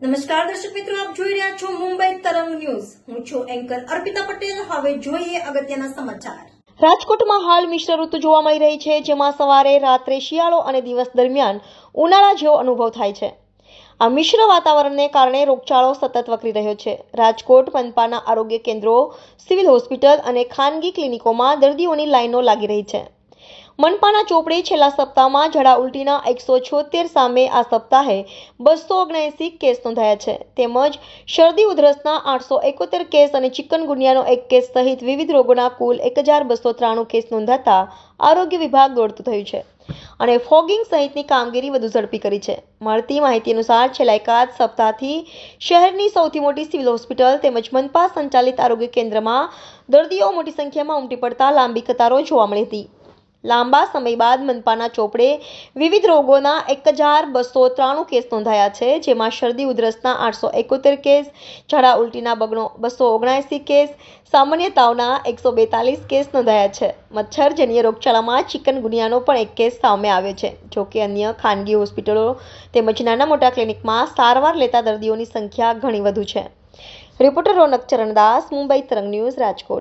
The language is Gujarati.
નમસ્કાર દર્શક મિત્રો, આપ જોઈ રહ્યા છો મુંબઈ તરંગ ન્યૂઝ. હું છું એન્કર અર્પિતા પટેલ. હવે જોઈએ અગત્યના સમાચાર. રાજકોટમાં હાલ મિશ્ર ઋતુ જોવા મળી રહી છે, જેમાં સવારે, રાત્રે શિયાળો અને દિવસ દરમિયાન ઉનાળા જેવો અનુભવ થાય છે. આ મિશ્ર વાતાવરણને કારણે રોગચાળો સતત વકરી રહ્યો છે. રાજકોટ મનપાના આરોગ્ય કેન્દ્રો, સિવિલ હોસ્પિટલ અને ખાનગી ક્લિનિકોમાં દર્દીઓની લાઈનો લાગી રહી છે. મનપાના ચોપડે છેલ્લા સપ્તાહમાં ઝાડા ઉલટીના 176 સામે આ સપ્તાહે 279 કેસ નોંધાયા છે. તેમજ શરદી ઉધરસના 871 કેસ અને ચિકનગુનિયાનો 1 કેસ સહિત વિવિધ રોગોના કુલ 1293 કેસ નોંધાતા આરોગ્ય વિભાગ દોડતું થયું છે અને ફોગિંગ સહિતની કામગીરી વધુ ઝડપી કરી છે. મળતી માહિતી અનુસાર છેલ્લા એકાદ સપ્તાહથી શહેરની સૌથી મોટી સિવિલ હોસ્પિટલ તેમજ મનપા સંચાલિત આરોગ્ય કેન્દ્રમાં દર્દીઓ મોટી સંખ્યામાં ઉમટી પડતા લાંબી કતારો જોવા મળી હતી. લાંબા સમય બાદ મનપાના ચોપડે વિવિધ રોગોના 1293 કેસ નોંધાયા છે, જેમાં શરદી ઉધરસના 871 કેસ, ઝાડા ઉલટીના 279 કેસ, સામાન્ય તાવના 142 કેસ નોંધાયા છે. મચ્છરજન્ય રોગચાળામાં ચિકનગુનિયાનો પણ 1 કેસ સામે આવ્યો છે. જોકે અન્ય ખાનગી હોસ્પિટલો તેમજ નાના મોટા ક્લિનિકમાં સારવાર લેતા દર્દીઓની સંખ્યા ઘણી વધુ છે. રિપોર્ટર રોનક ચરણદાસ, મુંબઈ તરંગ ન્યૂઝ, રાજકોટ.